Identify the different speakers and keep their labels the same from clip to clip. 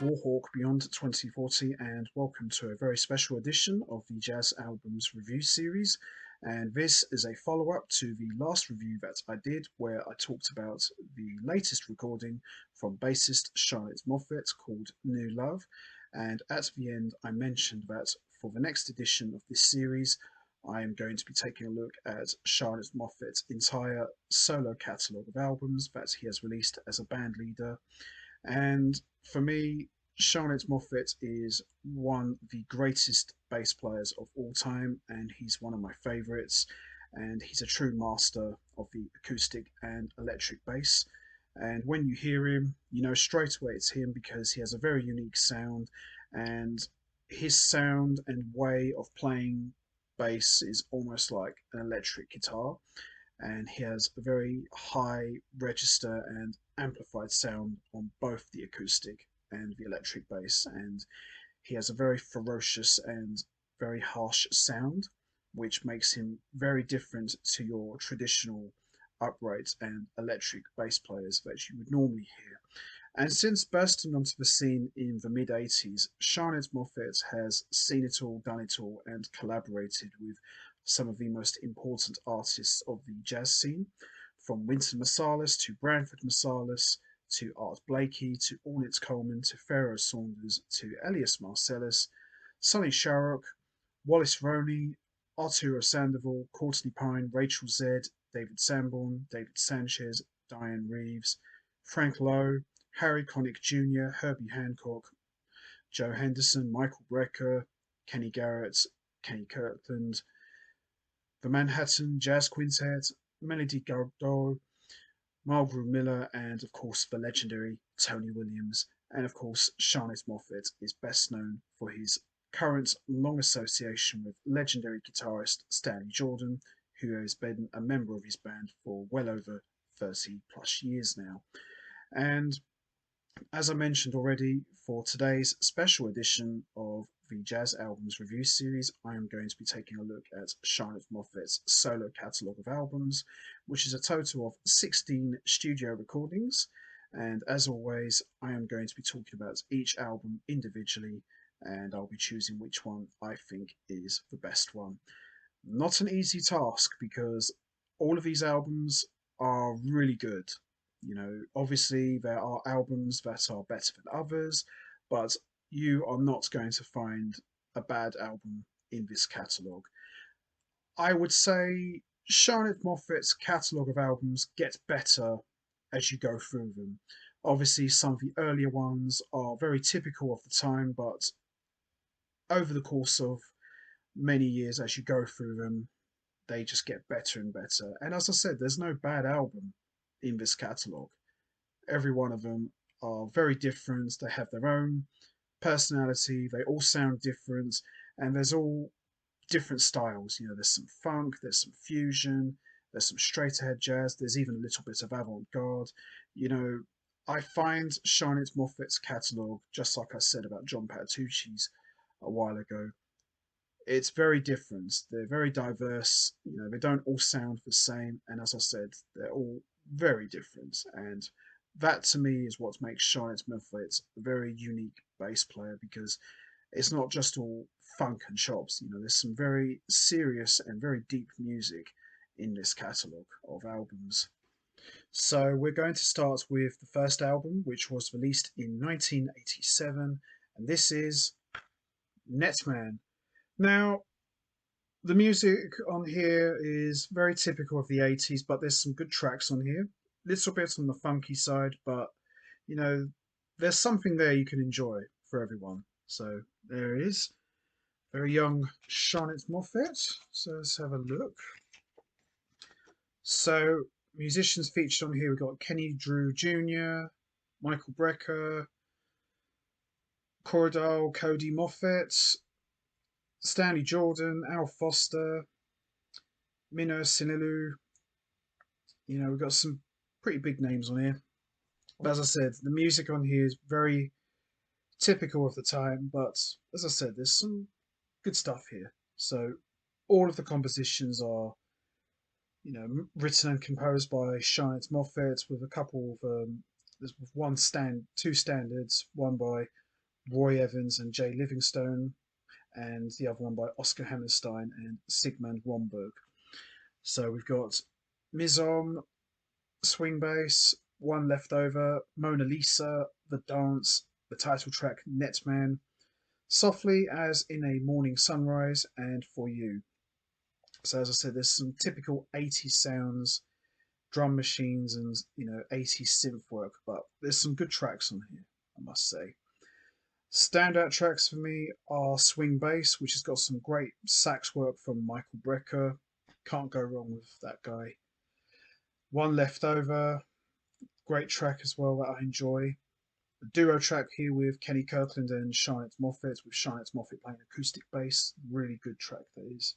Speaker 1: Warhawk Beyond 2040 and welcome to a very special edition of the Jazz Albums Review Series. And this is a follow-up to the last review that I did where I talked about the latest recording from bassist Charnett Moffett called New Love. And at the end I mentioned that for the next edition of this series I am going to be taking a look at Charnett Moffett's entire solo catalogue of albums that he has released as a band leader. And for me, Charnett Moffett is one of the greatest bass players of all time, and he's one of my favourites. And he's a true master of the acoustic and electric bass. And when you hear him, you know straight away it's him because he has a very unique sound, and his sound and way of playing bass is almost like an electric guitar, and he has a very high register and amplified sound on both the acoustic and the electric bass, and he has a very ferocious and very harsh sound which makes him very different to your traditional upright and electric bass players that you would normally hear. And since bursting onto the scene in the mid-80s, Charnett Moffett has seen it all, done it all, and collaborated with some of the most important artists of the jazz scene, from Wynton Marsalis to Branford Marsalis to Art Blakey to Ornette Coleman to Pharoah Sanders to Ellis Marsalis, Sonny Sharrock, Wallace Roney, Arturo Sandoval, Courtney Pine, Rachel Z, David Sanborn, David Sánchez, Dianne Reeves, Frank Lowe, Harry Connick Jr., Herbie Hancock, Joe Henderson, Michael Brecker, Kenny Garrett, Kenny Kirkland, the Manhattan Jazz Quintet, Melody Gardot, Mulgrew Miller, and of course the legendary Tony Williams. And of course, Charnett Moffett is best known for his current long association with legendary guitarist Stanley Jordan, who has been a member of his band for well over 30 plus years now. And as I mentioned already, for today's special edition of the Jazz Albums Review Series, I am going to be taking a look at Charnett Moffett's solo catalogue of albums, which is a total of 16 studio recordings. And as always, I am going to be talking about each album individually, and I'll be choosing which one I think is the best one. Not an easy task because all of these albums are really good. You know, obviously there are albums that are better than others, but you are not going to find a bad album in this catalogue. I would say Charnett Moffett's catalogue of albums gets better as you go through them. Obviously, some of the earlier ones are very typical of the time, but over the course of many years, as you go through them, they just get better and better. And as I said, there's no bad album in this catalogue. Every one of them are very different. They have their own personality. They all sound different, and there's all different styles. You know, there's some funk, there's some fusion, there's some straight ahead jazz. There's even a little bit of avant-garde. You know, I find Charnett Moffett's catalogue, just like I said about John Patitucci's a while ago, it's very different. They're very diverse. You know, they don't all sound the same, and as I said, they're all very different. And that to me is what makes Charnett Moffett a very unique bass player, because it's not just all funk and chops. You know, there's some very serious and very deep music in this catalogue of albums. So we're going to start with the first album, which was released in 1987, and this is Netman. Now, the music on here is very typical of the 80s, but there's some good tracks on here. Little bit on the funky side, but you know, there's something there you can enjoy for everyone. So there it is. Very young Charnett Moffett. So let's have a look. So musicians featured on here, we've got Kenny Drew Jr., Michael Brecker, Gardot, Cody Moffett, Stanley Jordan, Al Foster, Mino Sinilu. You know, we've got some pretty big names on here. But as I said, the music on here is very typical of the time, but as I said, there's some good stuff here. So all of the compositions are, you know, written and composed by Charnett Moffett, with a couple of there's two standards, one by Roy Evans and Jay Livingstone, and the other one by Oscar Hammerstein and Sigmund Romberg. So we've got Mizom, swing bass, One Left Over, Mona Lisa, The Dance, the title track Netman, Softly as in a Morning Sunrise, and For You. So as I said, there's some typical 80s sounds, drum machines, and 80s synth work, but there's some good tracks on here, I must say. Standout tracks for me are Swing Bass, which has got some great sax work from Michael Brecker. Can't go wrong with that guy. One Left Over, great track as well that I enjoy. A duo track here with Kenny Kirkland and Charnett Moffett, with Charnett Moffett playing acoustic bass. Really good track that is.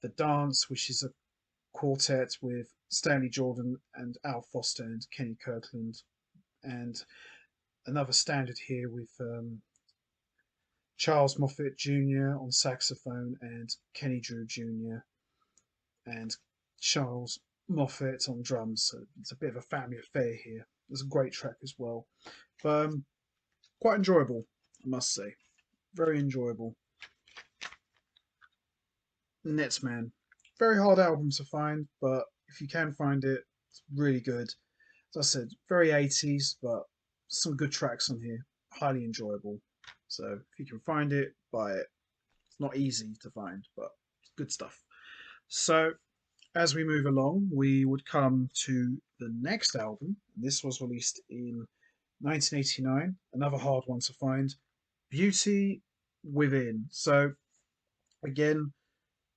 Speaker 1: The Dance, which is a quartet with Stanley Jordan and Al Foster and Kenny Kirkland. And another standard here with Charles Moffett Jr. on saxophone and Kenny Drew Jr. and Charles Moffett on drums. So it's a bit of a family affair here. It's a great track as well. But quite enjoyable, I must say. Very enjoyable. Netman. Very hard album to find, but if you can find it, it's really good. As I said, very 80s, but some good tracks on here. Highly enjoyable. So if you can find it, buy it. It's not easy to find, but it's good stuff. So as we move along, we would come to the next album. This was released in 1989, another hard one to find, Beauty Within. So again,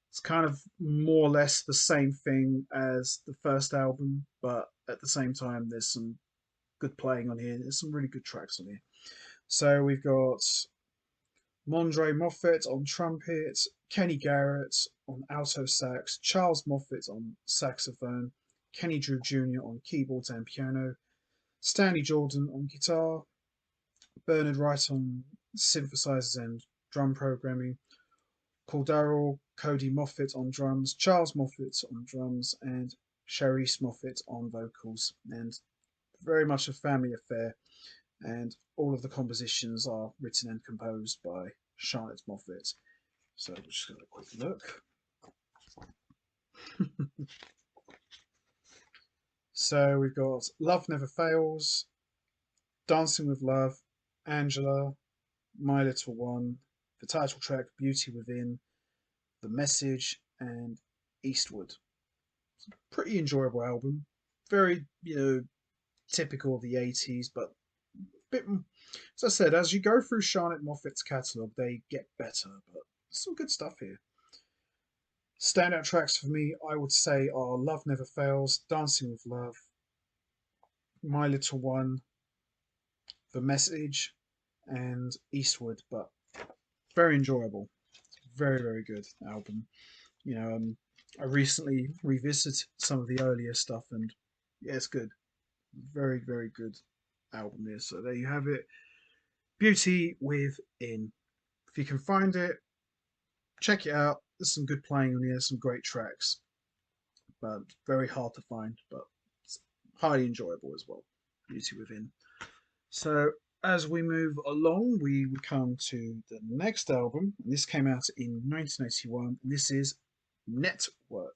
Speaker 1: it's kind of more or less the same thing as the first album, but at the same time, there's some good playing on here. There's some really good tracks on here. So we've got Mondre Moffett on trumpet, Kenny Garrett on alto sax, Charles Moffett on saxophone, Kenny Drew Jr. on keyboards and piano, Stanley Jordan on guitar, Bernard Wright on synthesizers and drum programming, Cordaro Cody Moffett on drums, Charles Moffett on drums, and Charisse Moffett on vocals. And very much a family affair. And all of the compositions are written and composed by Charnett Moffett. So we'll just have a quick look. So we've got Love Never Fails, Dancing with Love, Angela, My Little One, the title track Beauty Within, The Message, and Eastwood. It's a pretty enjoyable album. Very, typical of the 80s, but a bit, as I said, as you go through Charnett Moffett's catalogue, they get better, but some good stuff here. Standout tracks for me, I would say, are Love Never Fails, Dancing with Love, My Little One, The Message, and Eastwood, but very enjoyable. Very, very good album. I recently revisited some of the earlier stuff, and yeah, it's good. Very, very good album here. So there you have it. Beauty Within. If you can find it, check it out. There's some good playing on here, some great tracks, but very hard to find, but it's highly enjoyable as well. Beauty Within. So as we move along, we come to the next album. This came out in 1981. This is Network.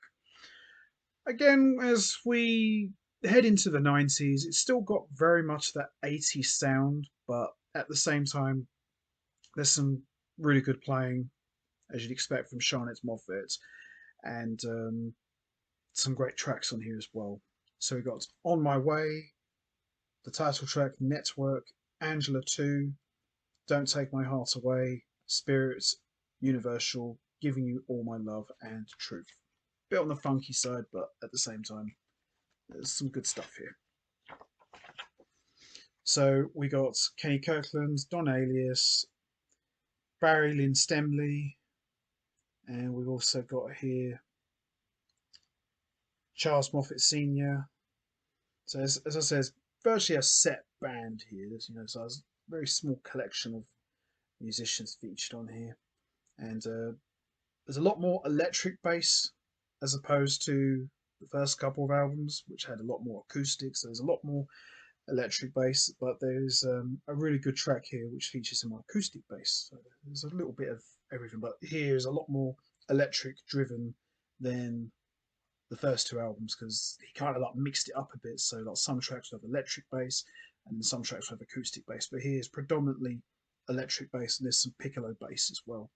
Speaker 1: Again, as we head into the 90s, it's still got very much that 80s sound, but at the same time, there's some really good playing, as you'd expect from Charnett Moffett, and some great tracks on here as well. So we got On My Way, the title track Network, Angela 2, Don't Take My Heart Away, Spirits, Universal, Giving You All My Love, and Truth. Bit on the funky side, but at the same time, there's some good stuff here. So we got Kenny Kirkland, Don Alias, Barry Lynn Stemley, and we've also got here Charles Moffett Sr. So as I said, it's virtually a set band here. So there's a very small collection of musicians featured on here, and there's a lot more electric bass as opposed to the first couple of albums, which had a lot more acoustics. There's a lot more electric bass, but there's a really good track here which features some acoustic bass. So there's a little bit of everything, but here is a lot more electric driven than the first two albums, because he kind of like mixed it up a bit. So like some tracks have electric bass and some tracks have acoustic bass, but here's predominantly electric bass and there's some piccolo bass as well.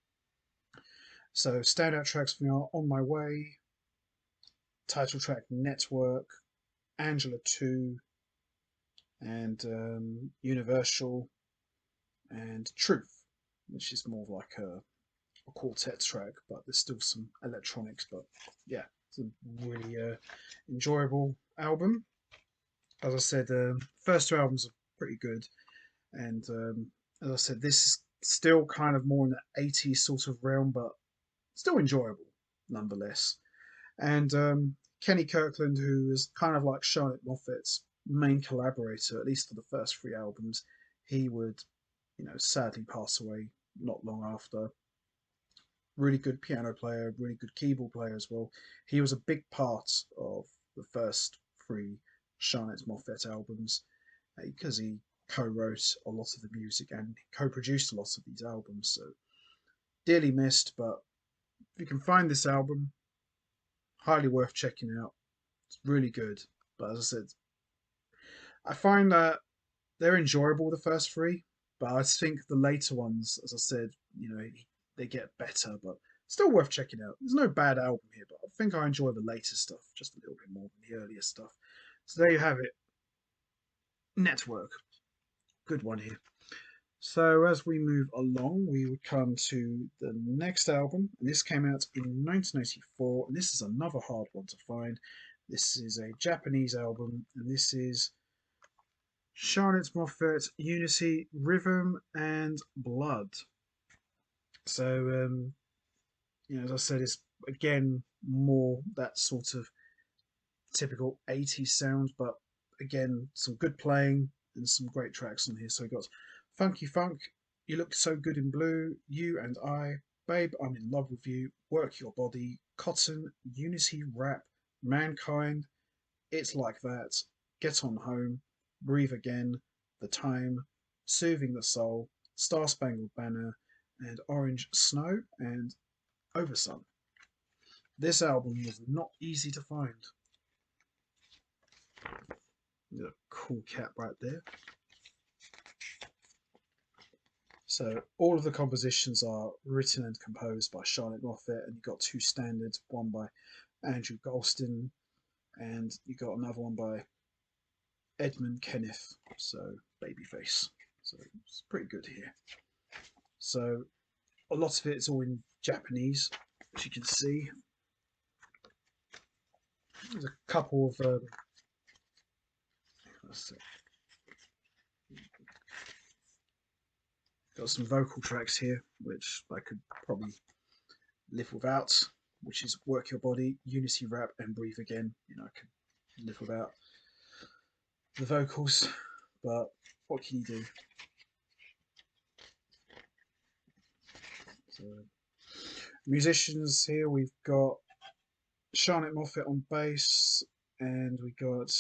Speaker 1: So standout tracks for me are On My Way, title track Network, Angela 2, and Universal, and Truth, which is more like a quartet track, but there's still some electronics. But yeah, it's a really enjoyable album. As I said, first two albums are pretty good, and as I said, this is still kind of more in the 80s sort of realm, but still enjoyable nonetheless. And Kenny Kirkland, who is kind of like Charnett Moffat's main collaborator, at least for the first three albums, he would, sadly pass away not long after. Really good piano player, really good keyboard player as well. He was a big part of the first three Charnett Moffett albums because he co-wrote a lot of the music and co-produced a lot of these albums. So dearly missed, but if you can find this album, highly worth checking out. It's really good. But as I said, I find that they're enjoyable, the first three, but I think the later ones, as I said, they get better, but still worth checking out. There's no bad album here, but I think I enjoy the later stuff just a little bit more than the earlier stuff. So there you have it. Network. Good one here. So as we move along, we would come to the next album, and this came out in 1984, and this is another hard one to find. This is a Japanese album, and this is Charnett Moffett Unity, Rhythm and Blood. So, as I said, it's again more that sort of typical 80s sound, but again, some good playing and some great tracks on here. So we got Funky Funk, You Look So Good in Blue, You and I, Babe, I'm in Love with You, Work Your Body, Cotton, Unity Rap, Mankind, It's Like That, Get On Home, Breathe Again, The Time, Soothing the Soul, Star Spangled Banner, and Orange Snow, and Oversun. This album was not easy to find. There's a cool cat right there. So all of the compositions are written and composed by Charnett Moffett, and you've got two standards, one by Andrew Golston, and you got another one by Edmund Kenneth, so Babyface. So it's pretty good here. So a lot of it is all in Japanese, as you can see. There's a couple of got some vocal tracks here, which I could probably live without, which is Work Your Body, Unity Rap, and Breathe Again. I could live without the vocals, but what can you do? So, musicians here, we've got Charnett Moffett on bass, and we got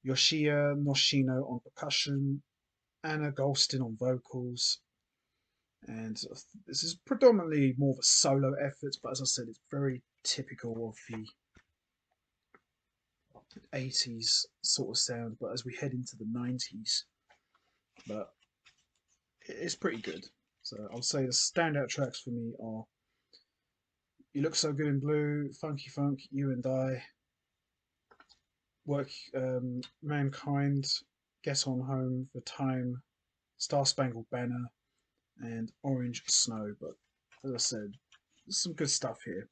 Speaker 1: Yoshia Noshino on percussion, Anna Golston on vocals, and this is predominantly more of a solo effort, but as I said, it's very typical of the 80s sort of sound, but as we head into the 90s, but it's pretty good. So I'll say the standout tracks for me are You Look So Good in Blue, Funky Funk, You and I, Work, Mankind, Get On Home, The Time, Star Spangled Banner, and Orange Snow. But as I said, there's some good stuff here.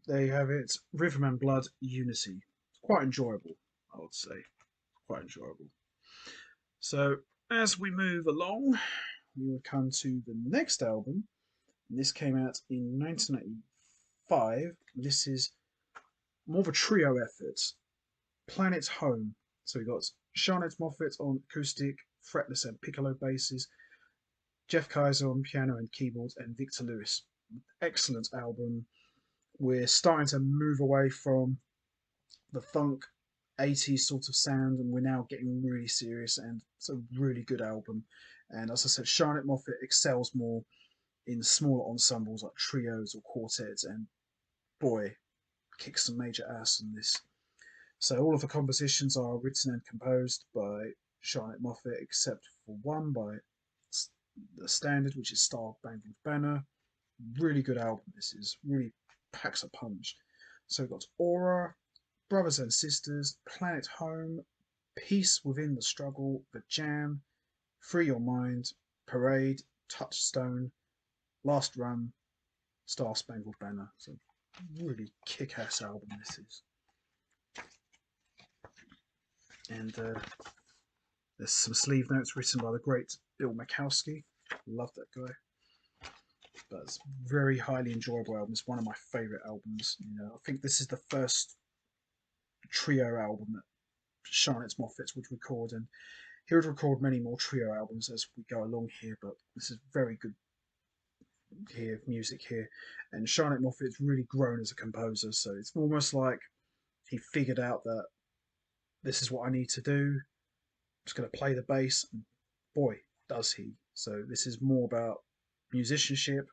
Speaker 1: There you have it, Rhythm and Blood, Unity. It's quite enjoyable, I would say. Quite enjoyable. So as we move along, we will come to the next album. And this came out in 1985. This is more of a trio effort, Planet Home. So we got Charnett Moffett on acoustic, fretless and piccolo basses, Jeff Kaiser on piano and keyboards, and Victor Lewis. Excellent album. We're starting to move away from the funk 80s sort of sound, and we're now getting really serious, and it's a really good album. And as I said, Charnett Moffett excels more in smaller ensembles like trios or quartets, and boy, kicks some major ass on this. So all of the compositions are written and composed by Charnett Moffett, except for one by the standard, which is Star Spangled Banner. Really good album. This is really packs a punch. So we've got Aura, Brothers and Sisters, Planet Home, Peace Within the Struggle, The Jam, Free Your Mind, Parade, Touchstone, Last Run, Star Spangled Banner. So really kick-ass album this is. And there's some sleeve notes written by the great Bill Makowski. Love that guy. But it's a very highly enjoyable album. It's one of my favourite albums. You know, I think this is the first trio album that Charnett Moffett would record, and he would record many more trio albums as we go along here. But this is very good music here, and Charnett Moffat's really grown as a composer. So it's almost like he figured out that this is what I need to do. I'm just going to play the bass, and boy, does he. So this is more about musicianship,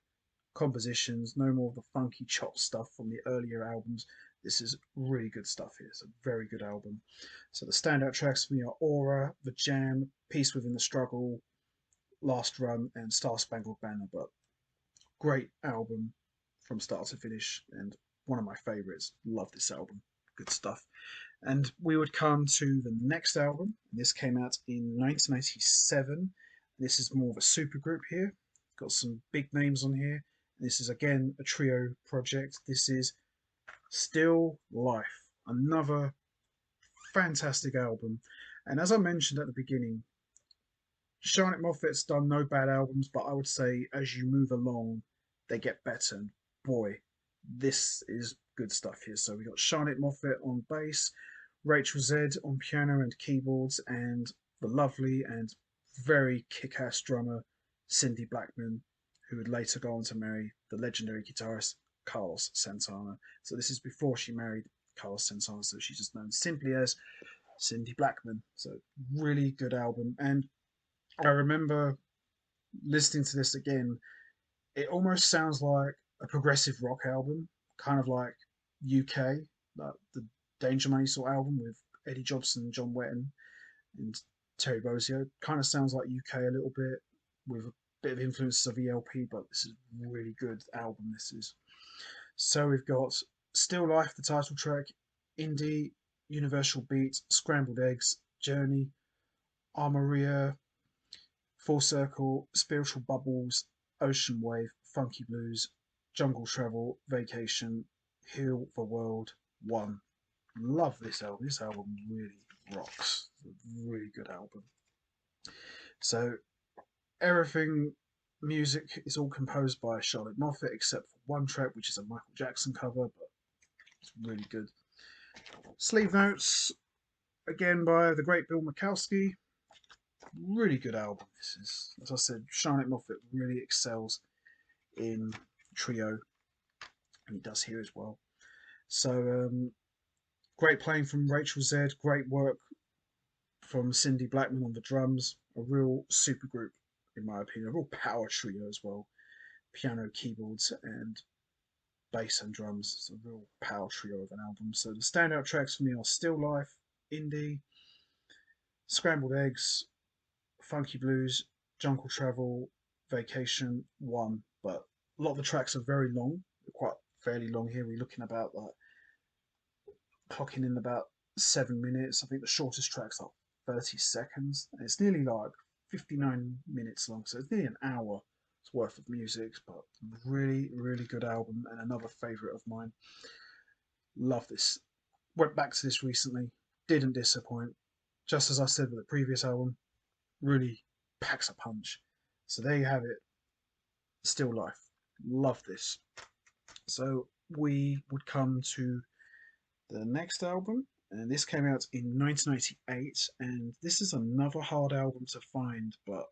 Speaker 1: compositions, no more of the funky chop stuff from the earlier albums. This is really good stuff here. It's a very good album. So the standout tracks for me are Aura, The Jam, Peace Within the Struggle, Last Run, and Star Spangled Banner. But great album from start to finish, and one of my favourites. Love this album. Good stuff. And we would come to the next album. This came out in 1987. This is more of a supergroup here. Got some big names on here. This is again a trio project. This is Still Life, another fantastic album. And as I mentioned at the beginning, Charnett Moffett's done no bad albums, but I would say as you move along, they get better. And boy, this is good stuff here. So we got Charnett Moffett on bass, Rachel Zed on piano and keyboards, and the lovely and very kick-ass drummer Cindy Blackman, who would later go on to marry the legendary guitarist Carlos Santana. So this is before she married Carlos Santana, so she's just known simply as Cindy Blackman. So really good album. And I remember listening to this again, it almost sounds like a progressive rock album, kind of like UK, like the Danger Money sort of album with Eddie Jobson and John Wetton and Terry Bozzio. Kind of sounds like UK a little bit, with a bit of influences of ELP, but this is a really good album. This is. So we've got Still Life, the title track, Indie, Universal Beat, Scrambled Eggs, Journey, Armoria, Full Circle, Spiritual Bubbles, Ocean Wave, Funky Blues, Jungle Travel, Vacation, Heal the World, One. Love this album. This album really rocks. It's a really good album. So everything music is all composed by Charnett Moffett except for one track, which is a Michael Jackson cover, but it's really good. Sleeve notes, again by the great Bill Makowski. Really good album. This is, as I said, Charnett Moffett really excels in trio, and he does here as well. So great playing from Rachel Zed, great work from Cindy Blackman on the drums. A real super group, in my opinion, a real power trio as well. Piano, keyboards, and bass and drums. It's a real power trio of an album. So the standout tracks for me are Still Life, Indie, Scrambled Eggs, Funky Blues, Jungle Travel, Vacation, One. But a lot of the tracks are very long. They're quite fairly long here. We're looking about like clocking in about 7 minutes. I think the shortest track's like 30 seconds. And it's nearly like 59 minutes long. So it's nearly an hour worth of music, but really, really good album and another favourite of mine. Love this. Went back to this recently. Didn't disappoint. Just as I said with the previous album, really packs a punch. So there you have it. Still Life. Love this. So we would come to the next album, and this came out in 1998, and this is another hard album to find, but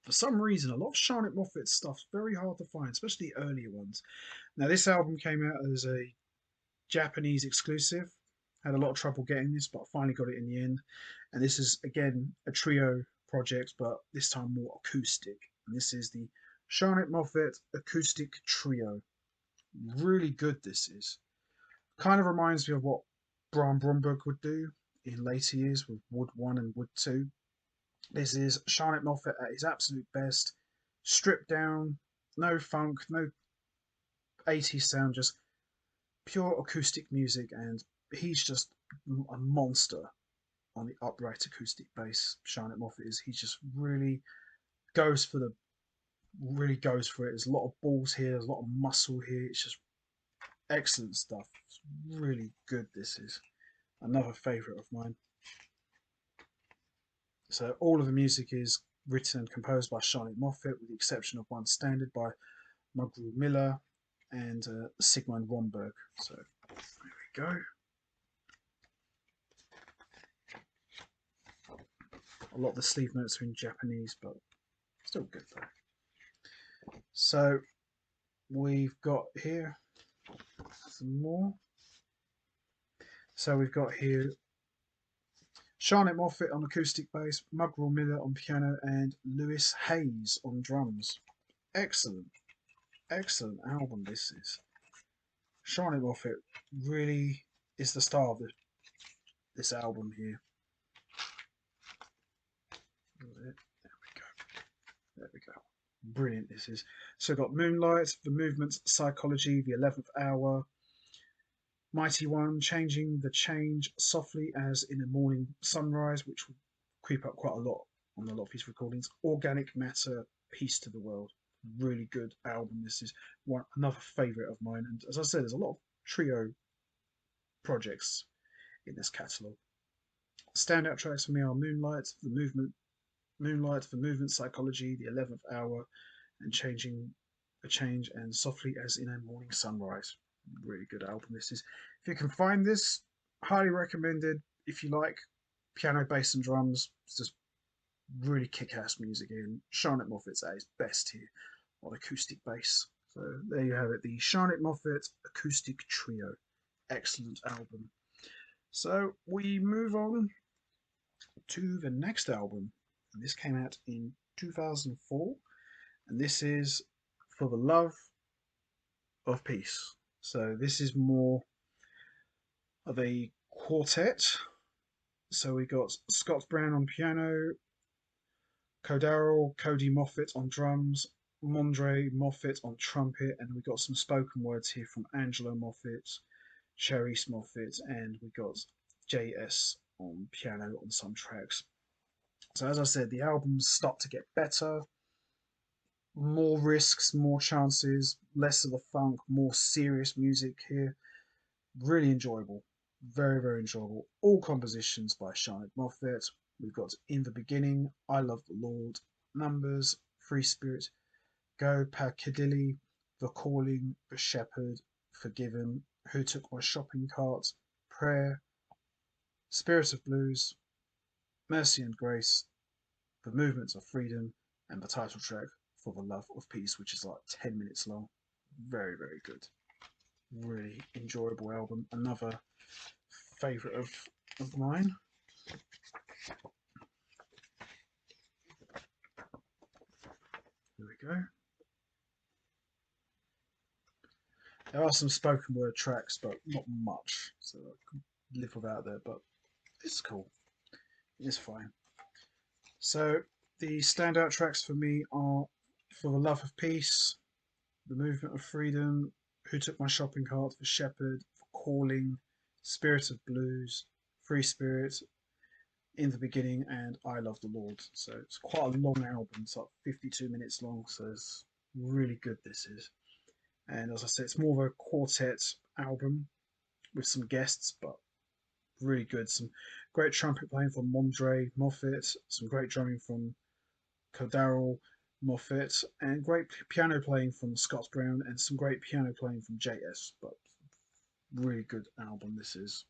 Speaker 1: for some reason, a lot of Charnett Moffett stuff's very hard to find, especially the earlier ones. Now, this album came out as a Japanese exclusive, Had a lot of trouble getting this, but I finally got it in the end. And this is again a trio project, but this time more acoustic. And this is the Charnett Moffett Acoustic Trio. Really good this is. Kind of reminds me of what Bram Bromberg would do in later years with Wood 1 and Wood 2. This is Charnett Moffett at his absolute best. Stripped down, no funk, no 80s sound, just pure acoustic music, and he's just a monster on the upright acoustic bass. Charnett Moffett is. He just goes for the really goes for it. There's a lot of balls here. There's a lot of muscle here. It's just excellent stuff. It's really good. This is another favourite of mine. So all of the music is written and composed by Charnett Moffett, with the exception of one standard by Mulgrew Miller and Sigmund Romberg. So there we go. A lot of the sleeve notes are in Japanese, but still good though. So we've got here some more. So we've got here Charnett Moffett on acoustic bass, Mulgrew Miller on piano, and Lewis Hayes on drums. Excellent, excellent album this is. Charnett Moffett really is the star of this album here. There we go. There we go. Brilliant this is. So we've got Moonlight, The Movement's Psychology, The 11th Hour, Mighty One, Changing the Change, Softly as in a Morning Sunrise, which will creep up quite a lot on a lot of his recordings. Organic Matter, Peace to the World. Really good album. This is another favourite of mine. And as I said, there's a lot of trio projects in this catalogue. Standout tracks for me are Moonlight, The Movement Psychology, The 11th Hour, and Changing a Change, and Softly as in a Morning Sunrise. Really good album this is. If you can find this, highly recommended. If you like piano, bass and drums, it's just really kick-ass music in. Charnett Moffat's at his best here on acoustic bass. So there you have it, the Charnett Moffett Acoustic Trio. Excellent album. So we move on to the next album, and this came out in 2004, and this is For the Love of Peace. So this is more of a quartet. So we got Scott Brown on piano, Cody Moffett on drums, Mondre Moffett on trumpet, and we got some spoken words here from Angelo Moffett, Charisse Moffett, and we got JS on piano on some tracks. So as I said, the albums start to get better. More risks, more chances, less of the funk, more serious music here. Really enjoyable. Very, very enjoyable. All compositions by Charnett Moffett. We've got In the Beginning, I Love the Lord, Numbers, Free Spirit, Go Piccadilly, The Calling, The Shepherd, Forgiven, Who Took My Shopping Cart, Prayer, Spirit of Blues, Mercy and Grace, The Movements of Freedom, and the title track For the Love of Peace, which is like 10 minutes long. Very, very good. Really enjoyable album. Another favourite of mine. Here we go. There are some spoken word tracks, but not much, so I can live without that, but it's cool. It's fine. So the standout tracks for me are For the Love of Peace, The Movement of Freedom, Who Took My Shopping Cart, For Shepherd, For Calling, Spirit of Blues, Free Spirit, In the Beginning, and I Love the Lord. So it's quite a long album. It's like 52 minutes long, so it's really good this is. And as I said, it's more of a quartet album with some guests, but really good. Some great trumpet playing from Mondre Moffett, some great drumming from Cody Moffett, and great piano playing from Scott Brown, and some great piano playing from JS. But really good album this is.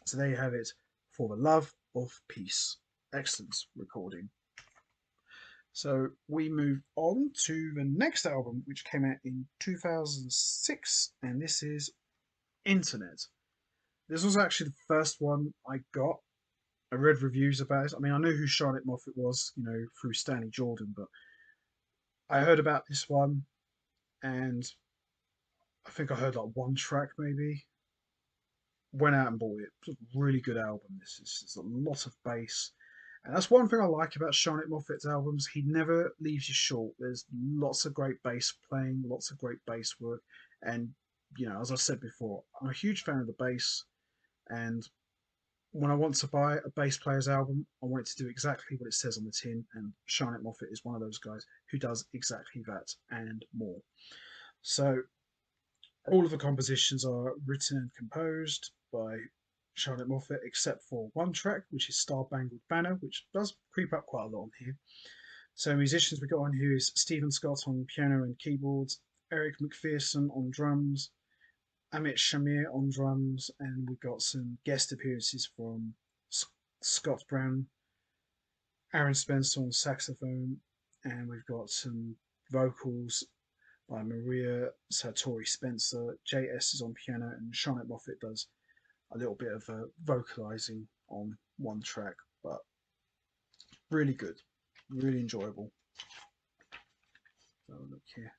Speaker 1: So there you have it, For the Love of Peace. Excellent recording. So we move on to the next album, which came out in 2006, and this is Internet. This was actually the first one I got. I read reviews about it. I mean, I knew who Charnett Moffett was, you know, through Stanley Jordan, but I heard about this one, and I think I heard like one track maybe. Went out and bought it. It's a really good album. This is There's a lot of bass, and that's one thing I like about Charnett Moffett's albums. He never leaves you short. There's lots of great bass playing, lots of great bass work, and you know, as I said before, I'm a huge fan of the bass, and when I want to buy a bass player's album, I want it to do exactly what it says on the tin, and Charnett Moffett is one of those guys who does exactly that and more. So all of the compositions are written and composed by Charnett Moffett, except for one track, which is Star Spangled Banner, which does creep up quite a lot on here. So musicians we got on here is Stephen Scott on piano and keyboards, Eric McPherson on drums, Amit Shamir on drums, and we got some guest appearances from Scott Brown, Aaron Spencer on saxophone, and we've got some vocals by Maria Sartori Spencer. JS is on piano, and Charnett Moffett does a little bit of vocalizing on one track, but really good, really enjoyable. So look here,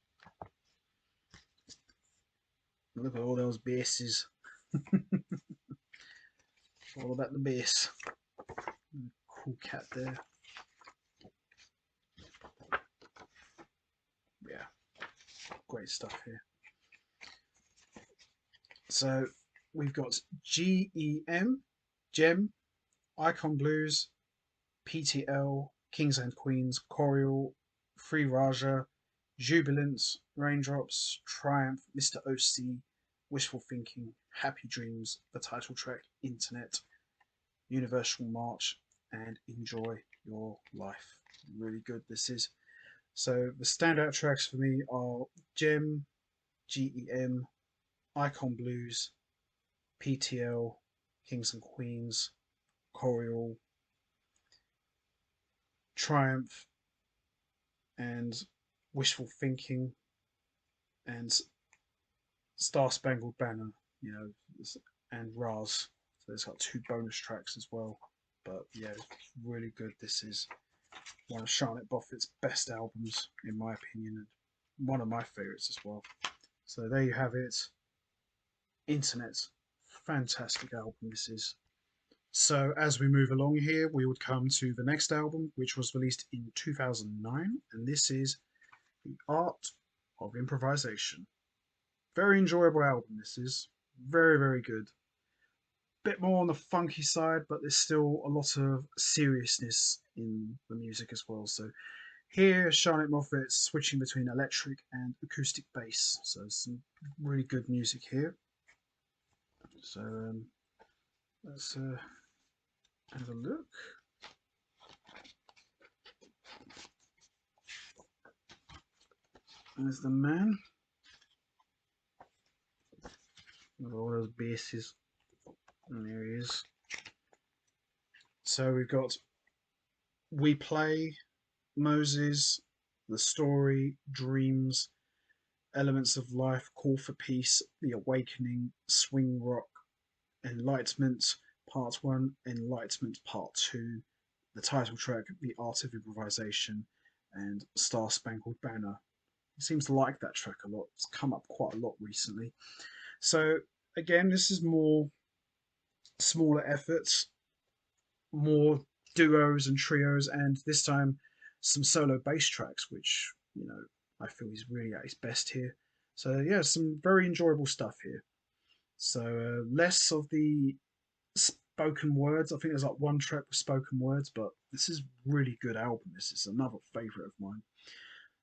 Speaker 1: look at all those basses. All about the bass. Cool cat there. Yeah, great stuff here. So we've got GEM, Gem, Icon Blues, PTL, Kings and Queens, Chorial, Free Raja, Jubilance, Raindrops, Triumph, Mr. OC, Wishful Thinking, Happy Dreams, the title track, Internet, Universal March, and Enjoy Your Life. Really good this is. So the standout tracks for me are Gem, GEM, Icon Blues, PTL, Kings and Queens, Chorial, Triumph, and Wishful Thinking, and Star Spangled Banner, you know, and Raz. So it's got 2 bonus tracks as well. But yeah, it's really good. This is one of Charnett Moffett's best albums, in my opinion, and one of my favourites as well. So there you have it. Internet. Fantastic album this is. So as we move along here, we would come to the next album, which was released in 2009, and this is The Art of Improvisation. Very enjoyable album this is. Very, very good. Bit more on the funky side, but there's still a lot of seriousness in the music as well. So here, Charnett Moffett switching between electric and acoustic bass. So some really good music here. So let's have a look. There's the man. With all those basses. And there he is. So we've got We Play, Moses, The Story, Dreams, Elements of Life, Call for Peace, The Awakening, Swing Rock, Enlightenment Part 1, Enlightenment Part 2, the title track, The Art of Improvisation, and Star Spangled Banner. He seems to like that track a lot. It's come up quite a lot recently. So again, this is more smaller efforts, more duos and trios, and this time some solo bass tracks, which, you know, I feel he's really at his best here. So yeah, some very enjoyable stuff here. So less of the spoken words. I think there's like one track with spoken words, but this is really good album. This is another favourite of mine.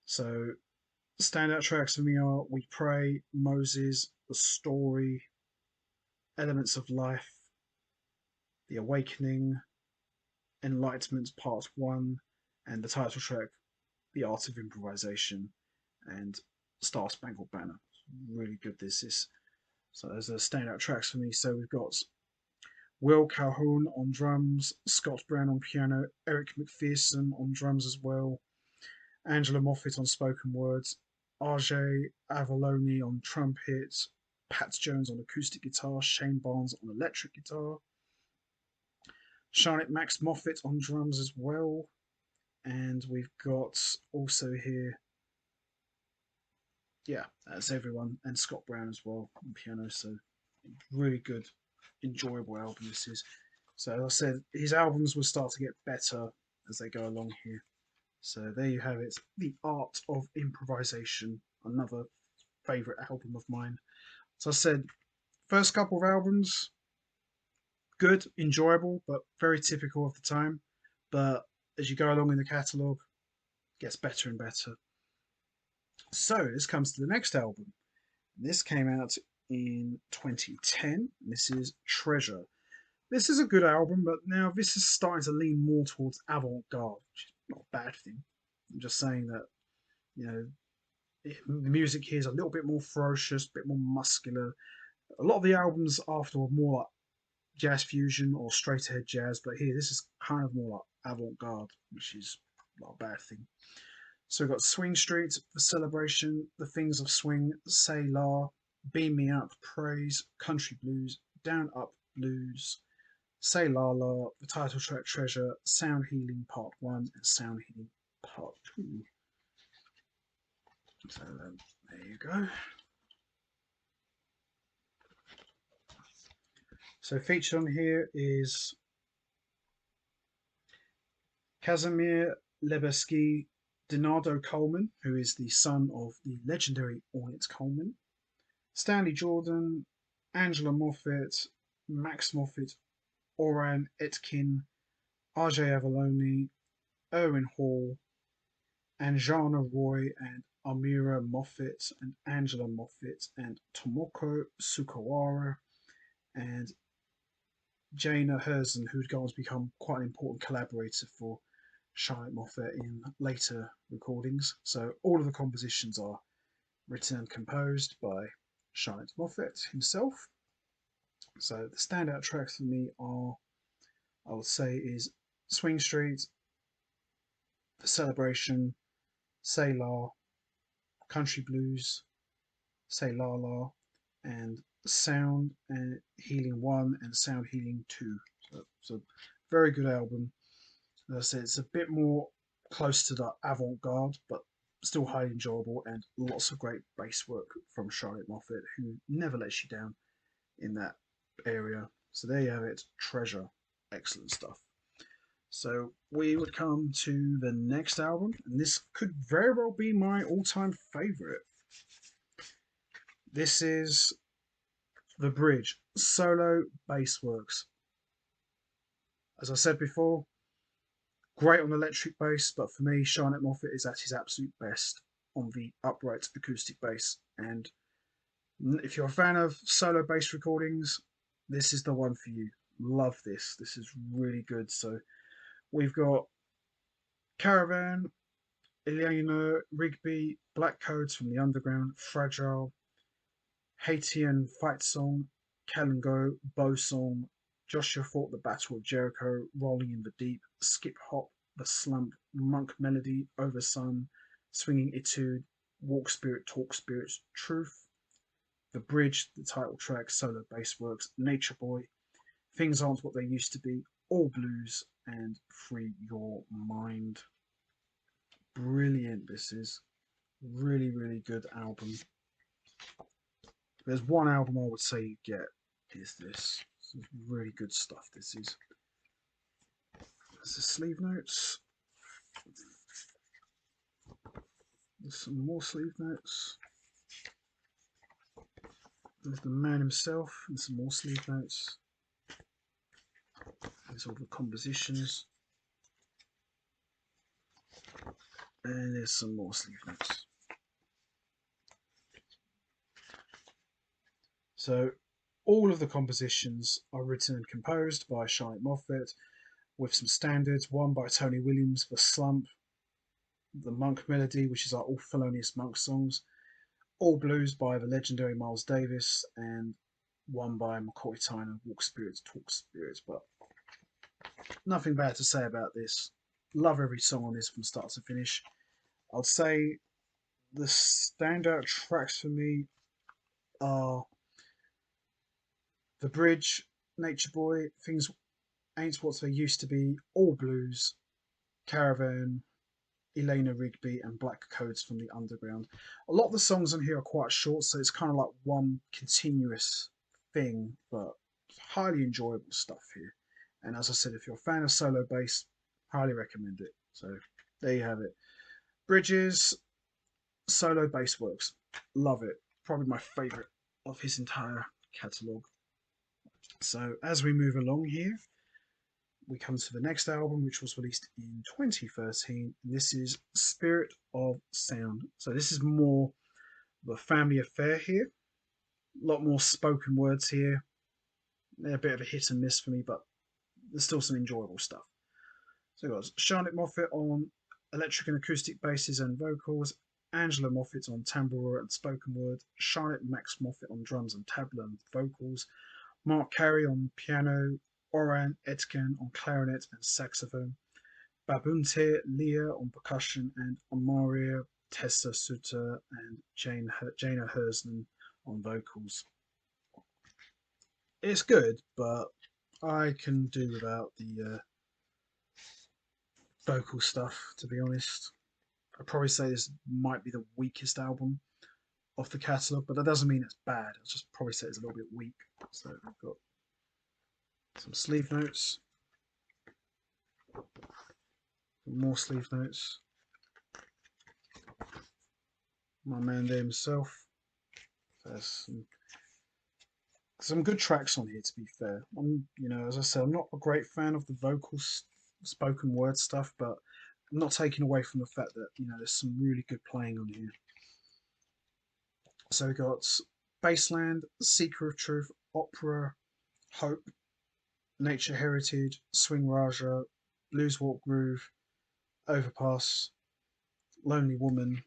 Speaker 1: So standout tracks for me are We Pray, Moses, The Story, Elements of Life, The Awakening, Enlightenment Part 1, and the title track, The Art of Improvisation, and Star Spangled Banner. Really good this is. So there's the standout tracks for me. So we've got Will Calhoun on drums, Scott Brown on piano, Eric McPherson on drums as well, Angela Moffett on spoken words, RJ Avalone on trumpet, Pat Jones on acoustic guitar, Shane Barnes on electric guitar, Charnett Moffett on drums as well, and we've got also here, yeah, that's everyone, and Scott Brown as well on piano. So really good, enjoyable album this is. So as I said, his albums will start to get better as they go along here. So there you have it, The Art of Improvisation, another favourite album of mine. So I said, first couple of albums, good, enjoyable, but very typical of the time. But as you go along in the catalogue, it gets better and better. So this comes to the next album. This came out in 2010. This is Treasure. This is a good album, but now this is starting to lean more towards avant-garde, which is not a bad thing. I'm just saying that, you know, the music here is a little bit more ferocious, a bit more muscular. A lot of the albums after were more like jazz fusion or straight ahead jazz, but here this is kind of more like avant-garde, which is not a bad thing. So we've got Swing Street, The Celebration, The Things of Swing, Say La, Beam Me Up, Praise, Country Blues, Down Up Blues, Say La La, the title track Treasure, Sound Healing Part 1 and Sound Healing Part 2. So there you go. So featured on here is Casimir Lebesky, Donaldo Coleman, who is the son of the legendary Ornette Coleman, Stanley Jordan, Angela Moffett, Max Moffett, Oran Etkin, RJ Avalone, Erwin Hall, Anjana Roy, and Amira Moffett, and Angela Moffett, and Tomoko Sukawara, and Jana Herzen, who'd go on to become quite an important collaborator for Charnett Moffett in later recordings. So all of the compositions are written and composed by Charnett Moffett himself. So the standout tracks for me are, I would say, is Swing Street, The Celebration, Say La, Country Blues, Say La La, and Sound and Healing 1 and Sound Healing 2. So it's a very good album. As I said, it's a bit more close to the avant-garde, but still highly enjoyable, and lots of great bass work from Charnett Moffett, who never lets you down in that area. So there you have it, Treasure. Excellent stuff. So we would come to the next album, and this could very well be my all-time favourite. This is The Bridge, solo bass works. As I said before, great on electric bass, but for me, Charnett Moffett is at his absolute best on the upright acoustic bass. And if you're a fan of solo bass recordings, this is the one for you. Love this. This is really good. So we've got Caravan, Eleanor Rigby, Black Codes from the Underground, Fragile, Haitian Fight Song, Kalango, Bow Song, Joshua Fought the Battle of Jericho, Rolling in the Deep, Skip Hop, The Slump, Monk Melody, Oversun, Swinging Etude, Walk Spirit, Talk Spirits, Truth, The Bridge, the title track, solo bass works, Nature Boy, Things Aren't What They Used to Be, All Blues, and Free Your Mind. Brilliant, this is. Really, really good album. There's one album I would say you get, is this. This is really good stuff, this is. There's the sleeve notes. There's some more sleeve notes. There's the man himself and some more sleeve notes. There's all the compositions. And there's some more sleeve notes. So all of the compositions are written and composed by Charnett Moffett, with some standards, one by Tony Williams, The Slump, the Monk Melody, which is our all felonious Monk songs, All Blues by the legendary Miles Davis, and one by McCoy Tyner, Walk Spirits, Talk Spirits. But nothing bad to say about this. Love every song on this from start to finish. I'd say the standout tracks for me are The Bridge, Nature Boy, Things Ain't What They Used to Be, All Blues, Caravan, Elena Rigby, and Black Codes from the Underground. A lot of the songs on here are quite short, so it's kind of like one continuous thing, but highly enjoyable stuff here. And as I said, if you're a fan of solo bass, highly recommend it. So there you have it. Bridges, solo bass works. Love it. Probably my favourite of his entire catalogue. So as we move along here, we come to the next album, which was released in 2013. And this is Spirit of Sound. So this is more of a family affair here. A lot more spoken words here. They're a bit of a hit and miss for me, but there's still some enjoyable stuff. So we've got Charnett Moffett on electric and acoustic basses and vocals, Angela Moffett on tambour and spoken word, Charlotte Max Moffett on drums and tabla and vocals, Mark Carey on piano, Oran Etken on clarinet and saxophone, Babunte Leah on percussion, and Amaria Tessa Suter and Jana Hersman on vocals. It's good, but I can do without the vocal stuff, to be honest. I'd probably say this might be the weakest album of the catalogue, but that doesn't mean it's bad. I'll just probably say it's a little bit weak. So we've got some sleeve notes, more sleeve notes. My man there himself. There's some good tracks on here, to be fair. As I said, I'm not a great fan of the vocals, spoken word stuff, but I'm not taking away from the fact that there's some really good playing on here. So we got Bassland, Seeker of Truth, Opera, Hope, Nature Heritage, Swing Raja, Blues Walk Groove, Overpass, Lonely Woman,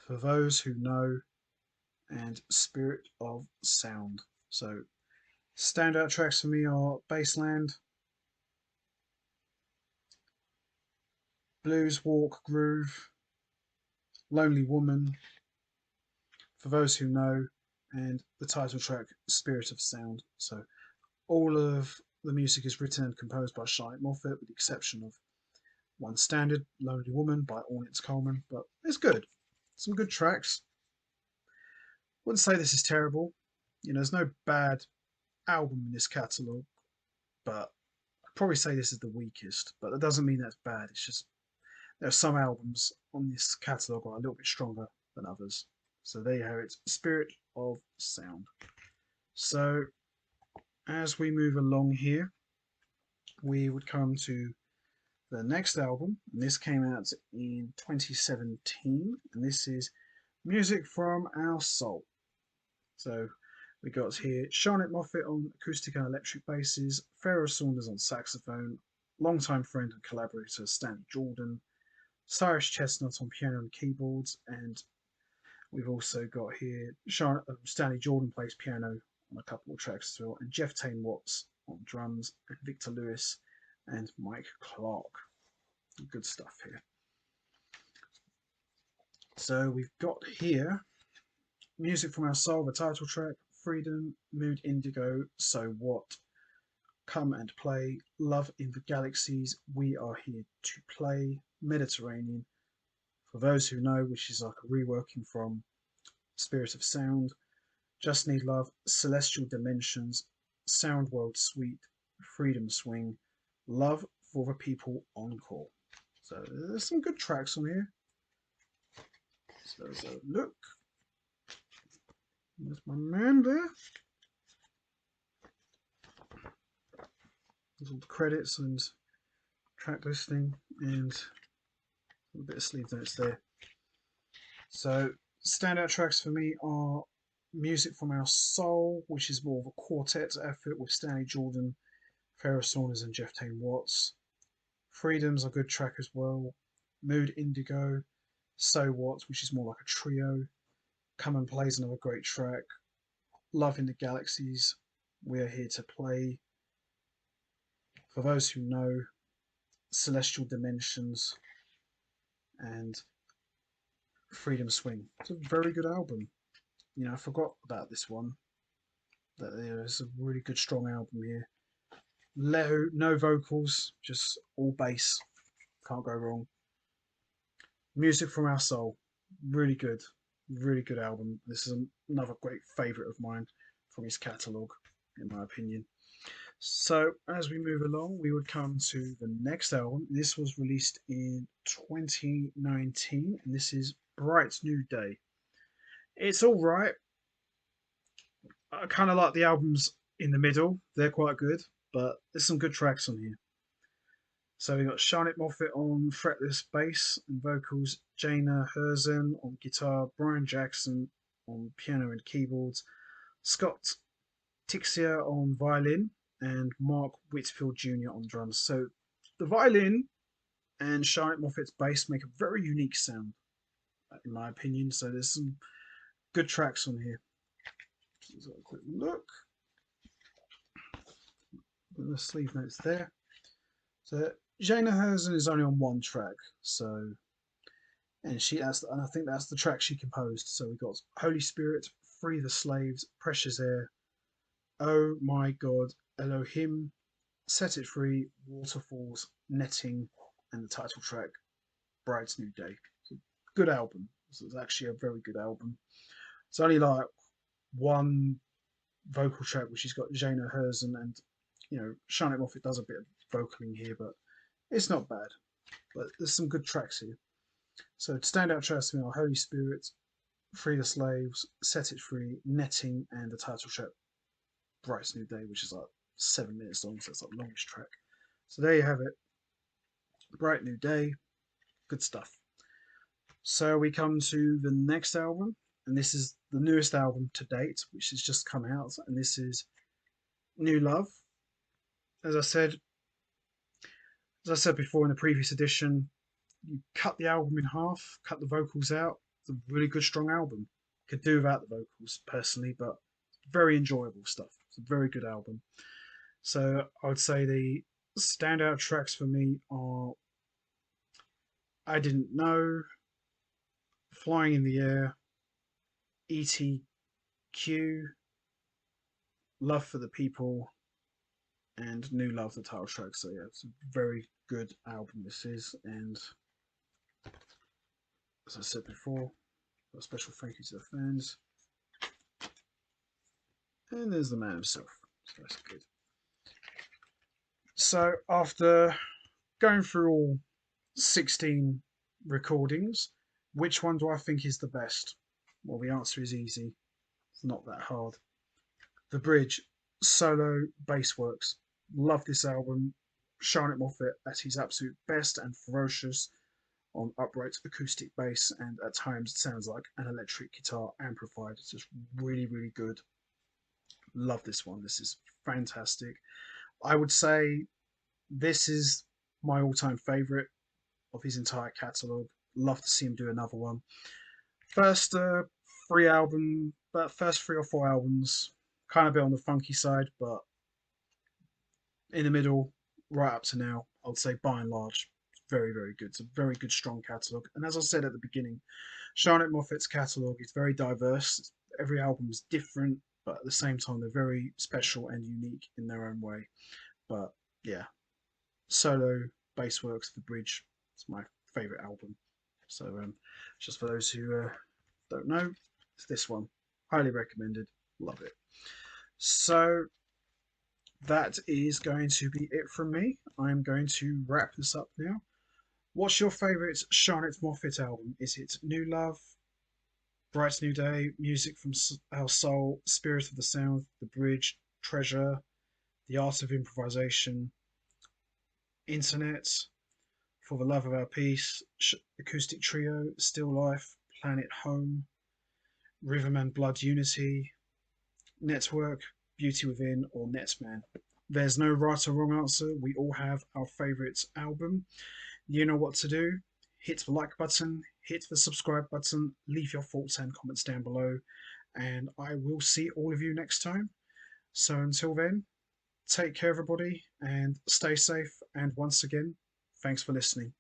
Speaker 1: For Those Who Know, and Spirit of Sound. So standout tracks for me are Bassland, Blues Walk Groove, Lonely Woman, For Those Who Know, and the title track Spirit of Sound. So all of the music is written and composed by Charnett Moffett, with the exception of one standard, Lonely Woman by Ornette Coleman, but it's good. Some good tracks. Wouldn't say this is terrible. There's no bad album in this catalogue, but I'd probably say this is the weakest, but that doesn't mean that's bad. It's just there are some albums on this catalogue are a little bit stronger than others. So there you have it, Spirit of Sound. So as we move along here, we would come to the next album, and this came out in 2017, and this is Music from Our Soul. So we got here Charnett Moffett on acoustic and electric basses, Pharoah Sanders on saxophone, longtime friend and collaborator Stanley Jordan, Cyrus Chestnut on piano and keyboards, and we've also got here Stanley Jordan plays piano on a couple of tracks as well, and Jeff Tain Watts on drums, and Victor Lewis and Mike Clark. Good stuff here. So we've got here Music from Our Soul, the title track, Freedom, Mood Indigo, So What, Come and Play, Love in the Galaxies, We Are Here to Play, Mediterranean, For Those Who Know, which is like a reworking from Spirit of Sound, Just Need Love, Celestial Dimensions, Sound World Suite, Freedom Swing, Love for the People Encore. So there's some good tracks on here. So there's a look. There's my man there. There's all the credits and track listing and a bit of sleeve notes there. So standout tracks for me are Music from Our Soul, which is more of a quartet effort with Stanley Jordan, Pharoah Sanders and Jeff Tain Watts. Freedom's a good track as well. Mood Indigo, So What, which is more like a trio. Come and Play's another great track. Love in the Galaxies, We Are Here to Play. For Those Who Know, Celestial Dimensions, and Freedom Swing. It's a very good album. I forgot about this one. that there's a really good strong album here. No vocals, just all bass. Can't go wrong. Music from Our Soul, really good album. This is another great favourite of mine from his catalogue, in my opinion. So as we move along, we would come to the next album. This was released in 2019, and this is Bright New Day. It's all right. I kind of like the albums in the middle. They're quite good, but there's some good tracks on here. So we got Charnett Moffett on fretless bass and vocals, Jana Herzen on guitar, Brian Jackson on piano and keyboards, Scott Tixia on violin, and Mark Whitfield Jr. on drums. So the violin and Charnett Moffett's bass make a very unique sound, in my opinion. So there's some good tracks on here. Let's have a quick look. The sleeve notes there. So Jana Herzen is only on one track, so and I think that's the track she composed. So we got Holy Spirit, Free the Slaves, Precious Air, Oh My God, Elohim, Set It Free, Waterfalls, Netting, and the title track, Bright New Day. It's a good album. It's actually a very good album. It's only like one vocal track which has got Jana Herzen, and Charnett Moffett does a bit of vocaling here, but it's not bad. But there's some good tracks here. So standout tracks to me are Holy Spirit, Free the Slaves, Set It Free, Netting, and the title track, Bright New Day, which is like 7 minutes long, so it's like the longest track. So there you have it. Bright New Day, good stuff. So we come to the next album, and this is the newest album to date, which has just come out, and this is New Love. As I said before in the previous edition, you cut the album in half, cut the vocals out. It's a really good, strong album. Could do without the vocals personally, but very enjoyable stuff. It's a very good album. So I would say the standout tracks for me are I Didn't Know, Flying in the Air, ETQ, Love for the People, and New Love, the title track. So yeah, it's a very good album this is, and as I said before, a special thank you to the fans. And there's the man himself. So that's good. So after going through all 16 recordings, which one do I think is the best? Well, the answer is easy. It's not that hard. The Bridge, solo bass works. Love this album. Charnett Moffett at his absolute best and ferocious on upright acoustic bass, and at times it sounds like an electric guitar amplified. It's just really, really good. Love this one. This is fantastic. I would say this is my all-time favourite of his entire catalogue. Love to see him do another one. First three or four albums, kind of a bit on the funky side, but in the middle, right up to now, I would say by and large, very, very good. It's a very good, strong catalogue. And as I said at the beginning, Charnett Moffett's catalogue is very diverse. Every album is different, but at the same time, they're very special and unique in their own way. But yeah, solo bass works, The Bridge, it's my favourite album. So just for those who don't know, it's this one. Highly recommended. Love it. So that is going to be it from me. I'm going to wrap this up now. What's your favourite Charnett Moffett album? Is it New Love, Bright New Day, Music from Our Soul, Spirit of the South, The Bridge, Treasure, The Art of Improvisation, Internet, For the Love of Our Peace, Acoustic Trio, Still Life, Planet Home, Rhythm and Blood Unity, Network, Beauty Within, or Netman? There's no right or wrong answer. We all have our favourite album. You know what to do. Hit the like button, hit the subscribe button, leave your thoughts and comments down below, and I will see all of you next time. So until then, take care everybody and stay safe, and once again, thanks for listening.